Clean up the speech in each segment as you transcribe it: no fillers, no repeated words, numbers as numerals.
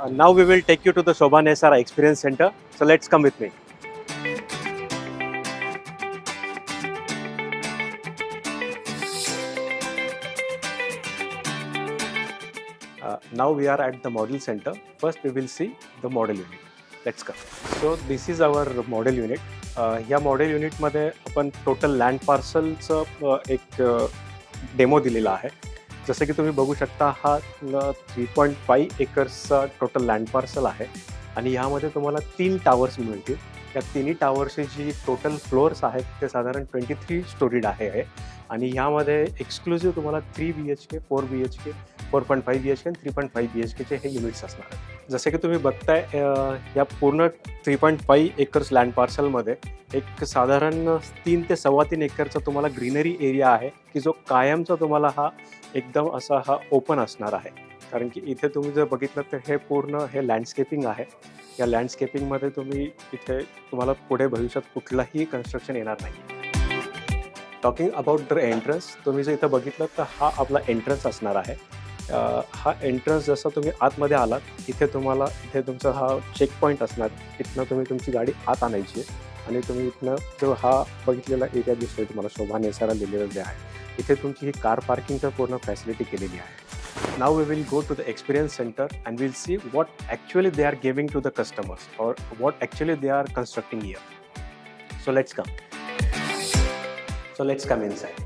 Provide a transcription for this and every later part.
Now we will take you to the Shobha Nesara Experience Center. So let's come with me. Now we are at the model center. First we will see the model unit. Let's come. So this is our model unit. या model युनिटमध्ये आपण total land पार्सलचं एक demo दिलेला आहे. जसं की तुम्ही बघू शकता हा 3.5 एकर्सचा टोटल लँड पार्सल आहे आणि यामध्ये तुम्हाला 3 टावर्स मिळतील. या तिन्ही टावरचे जी टोटल फ्लोअर्स आहेत ते साधारण 23 स्टोरीड आहे आणि यामध्ये एक्सक्लुझिव्ह तुम्हाला 3 BHK, 4 BHK, 4.5 BHK आणि 3.5 BHKचे हे युनिट्स असणार आहेत. जसे की तुम्ही बघताय या पूर्ण 3.5 एकर्स लँड पार्सलमध्ये एक साधारण 3 ते 3.25 एकरचा तुम्हाला ग्रीनरी एरिया आहे की जो कायमचा तुम्हाला हा एकदम असा हा ओपन असणार आहे. कारण की इथे तुम्ही जर बघितलं तर हे पूर्ण हे लँडस्केपिंग आहे. या लँडस्केपिंगमध्ये तुम्हाला पुढे भविष्यात कुठलाही कन्स्ट्रक्शन येणार नाही. टॉकिंग अबाउट द एंट्रन्स, तुम्ही जर इथं बघितलं तर हा आपला एंट्रन्स असणार आहे. हा एंट्रन्स जसं तुम्ही आतमध्ये आलात इथे तुमचा हा चेक पॉईंट असणार. इथनं तुम्ही तुमची गाडी आत आणायची आहे आणि तुम्ही इथनं जो हा बघितलेला एरिया दिसतोय तुम्हाला शोभा नेसारा लिहिलेलं जे आहे इथे तुमची ही कार पार्किंगचं पूर्ण फॅसिलिटी केलेली आहे. Now we will go to the experience center and we'll see what actually they are giving to the customers or what actually they are constructing here. So let's come inside.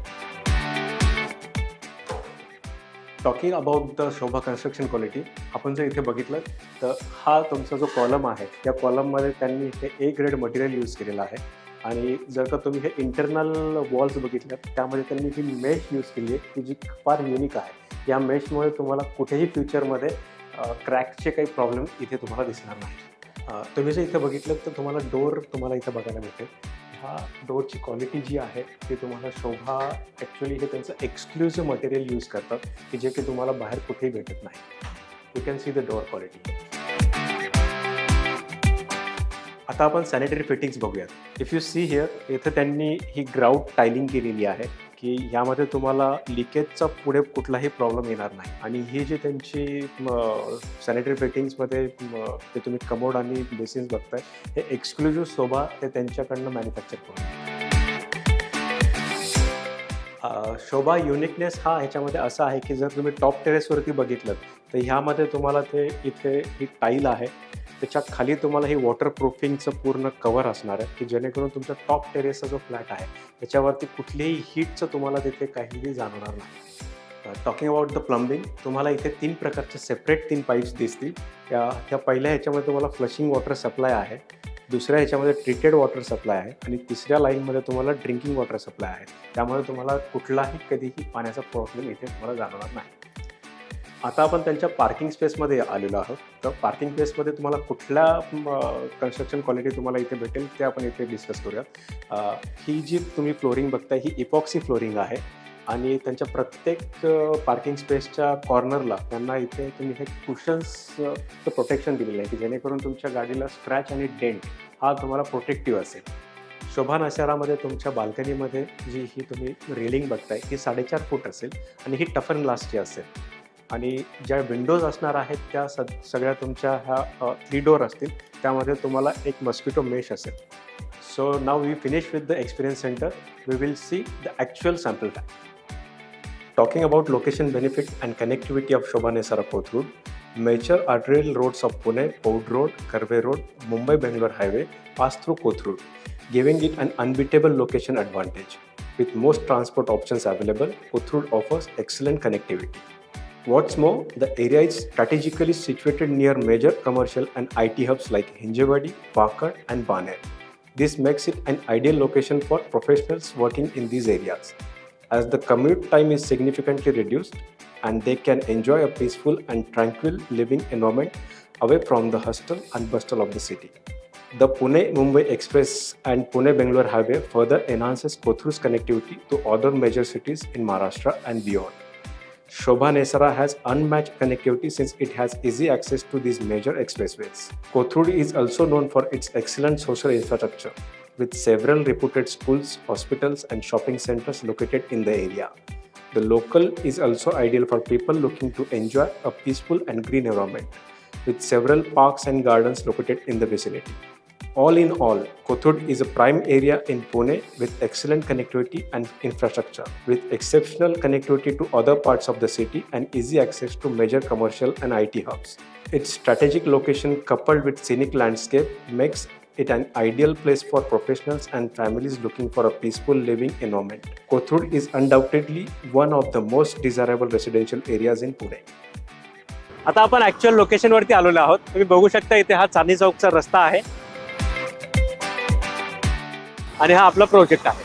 Talking about the Shobha construction quality, आपण जर इथे बघितलं तर हा तुमचा जो column आहे या कॉलममध्ये त्यांनी हे A ग्रेड मटेरियल यूज केलेलं आहे आणि जर का तुम्ही हे इंटरनल वॉल्स बघितल्या त्यामध्ये त्यांनी ही मेश यूज केली आहे की जी फार युनिक आहे. या मेशमुळे तुम्हाला कुठेही फ्युचरमध्ये क्रॅकचे काही प्रॉब्लेम इथे तुम्हाला दिसणार नाही. तुम्ही जर इथे बघितलं तर तुम्हाला डोर इथं बघायला मिळते. ह्या डोरची क्वालिटी जी आहे ती तुम्हाला शोभा ॲक्च्युली हे त्यांचं एक्सक्लुझिव्ह मटेरियल यूज करतात की जे की तुम्हाला बाहेर कुठेही भेटत नाही. You can see the door quality. आता आपण सॅनिटरी फिटिंग्स बघूयात. इफ यू सी हिअर इथे त्यांनी ही ग्राउट टायलिंग केलेली आहे की यामध्ये तुम्हाला लिकेजचा पुढे कुठलाही प्रॉब्लेम येणार नाही. आणि ही जी त्यांची सॅनिटरी फिटिंग्समध्ये ते तुम्ही कमोड आणि बेसिन्स बघताय हे एक्सक्लुझिव्ह शोभा ते त्यांच्याकडनं मॅन्युफॅक्चर करून. शोभा युनिकनेस हा ह्याच्यामध्ये असा आहे की जर तुम्ही टॉप टेरेसवरती बघितलं तर ह्यामध्ये तुम्हाला ते इथे ही टाईल आहे त्याच्या खाली तुम्हाला ही वॉटरप्रूफिंगचं पूर्ण कवर असणार आहे की जेणेकरून तुमचा टॉप टेरेसचा जो फ्लॅट आहे त्याच्यावरती कुठलीही हीटचं तुम्हाला तिथे काहीही जाणवणार नाही. टॉकिंग अबाउट द प्लंबिंग, तुम्हाला इथे 3 प्रकारचे सेपरेट 3 पाईप्स दिसतील. त्या पहिल्या ह्याच्यामध्ये तुम्हाला फ्लशिंग वॉटर सप्लाय आहे, दुसऱ्या ह्याच्यामध्ये ट्रीटेड वॉटर सप्लाय आहे आणि तिसऱ्या लाईनमध्ये तुम्हाला ड्रिंकिंग वॉटर सप्लाय आहे. त्यामुळे तुम्हाला कुठलाही कधीही पाण्याचा प्रॉब्लेम इथे तुम्हाला जाणवणार नाही. आता आपण त्यांच्या पार्किंग स्पेसमध्ये आलेलो आहोत. तर पार्किंग स्पेसमध्ये तुम्हाला कुठल्या कन्स्ट्रक्शन क्वालिटी तुम्हाला इथे भेटेल ते आपण इथे डिस्कस करूया. ही जी तुम्ही फ्लोरिंग बघताय ही इपॉक्सी फ्लोरिंग आहे आणि त्यांच्या प्रत्येक पार्किंग स्पेसच्या कॉर्नरला त्यांना इथे तुम्ही हे कुशन्सचं प्रोटेक्शन दिलेलं आहे की जेणेकरून तुमच्या गाडीला स्क्रॅच आणि डेंट हा तुम्हाला प्रोटेक्टिव्ह असेल. शोभा नेसारामध्ये तुमच्या बाल्कनीमध्ये जी ही तुम्ही रेलिंग बघताय ही 4.5 फूट असेल आणि ही टफन ग्लासची असेल आणि ज्या विंडोज असणार आहेत त्या सगळ्या तुमच्या ह्या 3 डोअर असतील त्यामध्ये तुम्हाला एक मस्किटो मेश असेल. So now we finish with the experience centre. We will see the actual sample time. Talking about location benefit and connectivity of Sobha Nesara Kothrud, major arterial roads of Pune, Paud road, Karve road, Mumbai Bangalore highway pass through Kothurud, giving it an unbeatable location advantage. With most transport options available, Kothurud offers excellent connectivity. What's more, the area is strategically situated near major commercial and IT hubs like Hinjewadi, Wakad, and Baner. This makes it an ideal location for professionals working in these areas, as the commute time is significantly reduced and they can enjoy a peaceful and tranquil living environment away from the hustle and bustle of the city. The Pune-Mumbai Express and Pune-Bangalore Highway further enhances Kothurud's connectivity to other major cities in Maharashtra and beyond. Shobha Nesara has unmatched connectivity since it has easy access to these major expressways. Kothurud is also known for its excellent social infrastructure, with several reputed schools, hospitals, and shopping centers located in the area. The local is also ideal for people looking to enjoy a peaceful and green environment. with several parks and gardens located in the vicinity. All in all, Kothur is a prime area in Pune with excellent connectivity and infrastructure, with exceptional connectivity to other parts of the city and easy access to major commercial and IT hubs. Its strategic location coupled with scenic landscape makes it an ideal place for professionals and families looking for a peaceful living environment. Kothur is undoubtedly one of the most desirable residential areas in Pune. आता आपण actual लोकेशनवरती आलेलो आहोत. तुम्ही बघू शकता इथे हा चांदणी चौकचा रस्ता आहे आणि हा आपला प्रोजेक्ट आहे.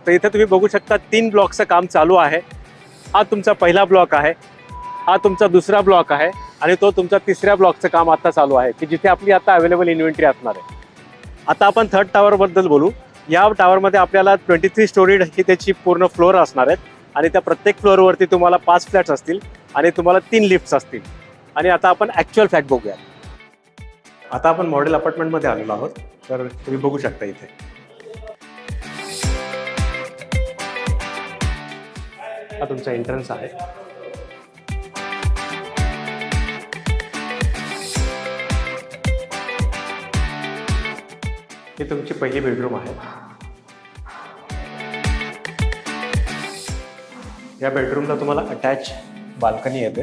तर इथे तुम्ही बघू शकता 3 ब्लॉकचं काम चालू आहे. हा तुमचा पहिला ब्लॉक आहे, हा तुमचा दुसरा ब्लॉक आहे आणि तो तुमचा तिसऱ्या ब्लॉकचं काम आता चालू आहे की जिथे आपली आता अवेलेबल इन्व्हेंटरी असणार आहे. आता आपण 3rd टावरबद्दल बोलू. या टावरमध्ये आपल्याला 23 स्टोरीड ही त्याची पूर्ण फ्लोअर असणार आहेत आणि त्या प्रत्येक फ्लोअरवरती तुम्हाला 5 फ्लॅट्स असतील आणि तुम्हाला 3 लिफ्ट्स असतील. आणि आता आपण ॲक्च्युअल फॅक्ट बघूया. आता आपण मॉडेल अपार्टमेंटमध्ये आलेलो आहोत. तर तुम्ही बघू शकता इथे हा तुमचा एंट्रन्स आहे. ही तुमची पहिली बेडरूम आहे. या बेडरूमला तुम्हाला अटॅच बाल्कनी येते.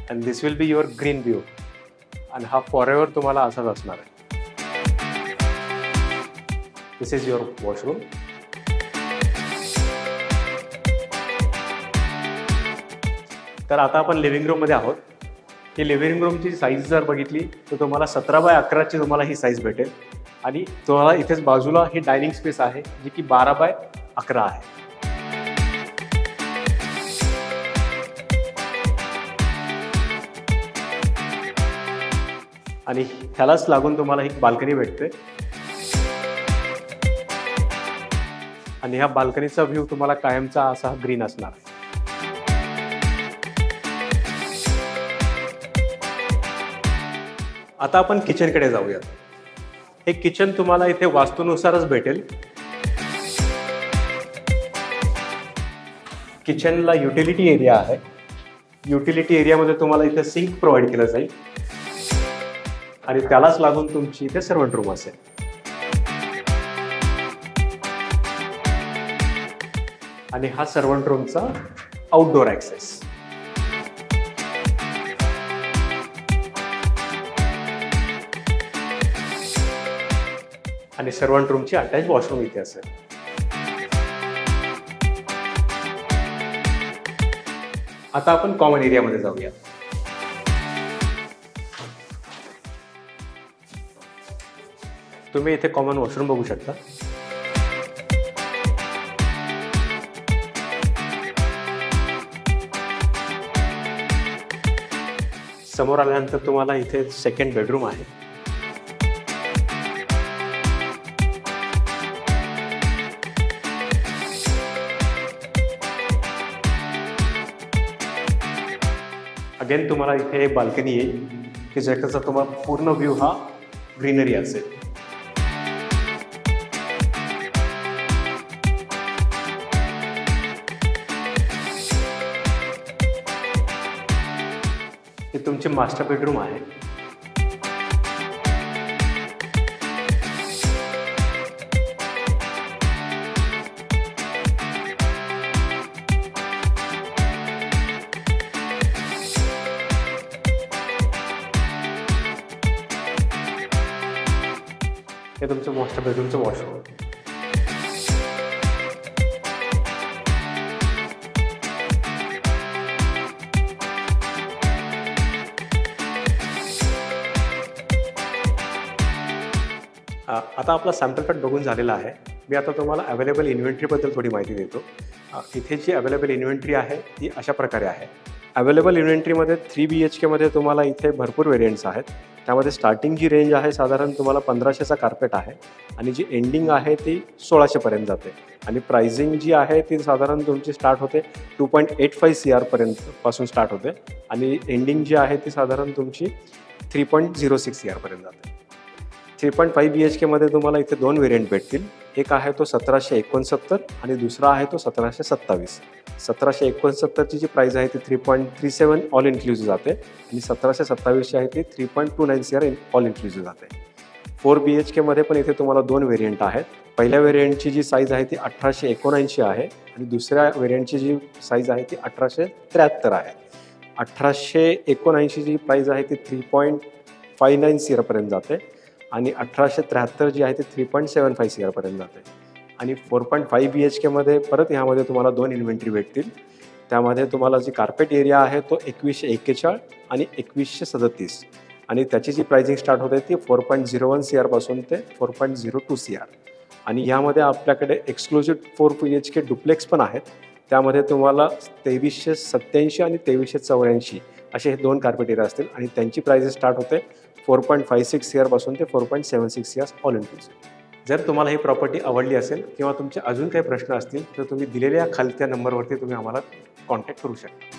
And this will be your green view. आणि हा फॉरएव्हर तुम्हाला असाच असणार आहे. दिस इज युअर वॉशरूम. तर आता आपण लिव्हिंग रूममध्ये आहोत. ही लिव्हिंग रूमची साईज जर बघितली तर तुम्हाला 17x11ची तुम्हाला ही साईज भेटेल. आणि तुम्हाला इथेच बाजूला ही डायनिंग स्पेस आहे जी की 12x11 आहे. आणि ह्यालाच लागून तुम्हाला एक बाल्कनी भेटते. आणि ह्या बाल्कनीचा व्ह्यू तुम्हाला कायमचा असा ग्रीन असणार आहे. आता आपण किचनकडे जाऊया. हे किचन तुम्हाला इथे वास्तूनुसारच भेटेल. किचनला युटिलिटी एरिया आहे. युटिलिटी एरियामध्ये तुम्हाला इथे सिंक प्रोव्हाइड केलं जाईल आणि त्यालाच लागून तुमची इथे सर्वंट रूम असेल. आणि हा सर्वंट रूमचा आउटडोर ॲक्सेस. आणि सर्वंट रूमची अटॅच वॉशरूम इथे असेल. आता आपण कॉमन एरियामध्ये जाऊया. तुम्ही इथे कॉमन वॉशरूम बघू शकता. समोर आल्यानंतर तुम्हाला इथे सेकंड बेडरूम आहे. अगेन तुम्हाला इथे एक बाल्कनी येईल की ज्याचा तुम्हाला पूर्ण व्ह्यू हा ग्रीनरी असेल. हे तुमचे मास्टर बेडरूम आहे. हे तुमचं मास्टर बेडरूमचं वॉशरूम. आता आपला सॅम्पल कट बघून झालेला आहे. मी आता तुम्हाला अवेलेबल इन्व्हेंटरीबद्दल थोडी माहिती देतो. इथे जी अवेलेबल इन्व्हेंटरी आहे ती अशा प्रकारे आहे. अवेलेबल इन्व्हेंटरीमध्ये 3 BHK मध्ये तुम्हाला इथे भरपूर व्हेरियंट्स आहेत. त्यामध्ये स्टार्टिंग जी रेंज आहे साधारण तुम्हाला 1500चा कार्पेट आहे आणि जी एंडिंग आहे ती 1600पर्यंत जाते. आणि प्राइसिंग जी आहे ती साधारण तुमची स्टार्ट होते 2.85 CR पासून स्टार्ट होते आणि एंडिंग जी आहे ती साधारण तुमची 3.06 CR पर्यंत जाते. 3.5 BHK मध्ये तुम्हाला इथे 2 व्हेरियंट भेटतील. एक आहे तो 1769 आणि दुसरा आहे तो 1727. 1769 जी प्राइस आहे ती 3.37 ऑल इन्क्लुसिव्ह जाते आणि 1727 आहे ती 3.29 CR ऑल इन्क्लुसिव्ह जाते. 4 BHK मध्ये पण इथे तुम्हाला 2 व्हेरियंट आहेत. पहिल्या व्हेरियंटची जी साईज आहे ती 1879 आहे आणि दुसऱ्या व्हेरियंटची जी साईज आहे ती 1873 आहे. 1879 जी प्राइस आहे ती 3.59 CR पर्यंत जाते आणि 1873 जी आहे ती 3.75 CR पर्यंत जाते. आणि 4.5 BHK मध्ये परत ह्यामध्ये तुम्हाला 2 इन्व्हेंटरी भेटतील. त्यामध्ये तुम्हाला जी कार्पेट एरिया आहे तो 2141 आणि 2137 आणि त्याची जी प्राइसिंग स्टार्ट होते ती 4.01 CR पासून ते 4.02 CR. आणि यामध्ये आपल्याकडे एक्सक्लुझिव्ह 4 BHK डुप्लेक्स पण आहेत. त्यामध्ये तुम्हाला 2387 आणि 2384 असे हे 2 कार्पेट एरिया असतील आणि त्यांची प्राइस स्टार्ट होते 4.56 CR पासून ते 4.76 CR ऑल इन्क्लुसिव्ह. जर तुम्हाला ही प्रॉपर्टी आवडली असेल किंवा तुमचे अजून काही प्रश्न असतील तर तुम्ही दिलेल्या खालच्या नंबरवरती तुम्ही आम्हाला कॉन्टॅक्ट करू शकता.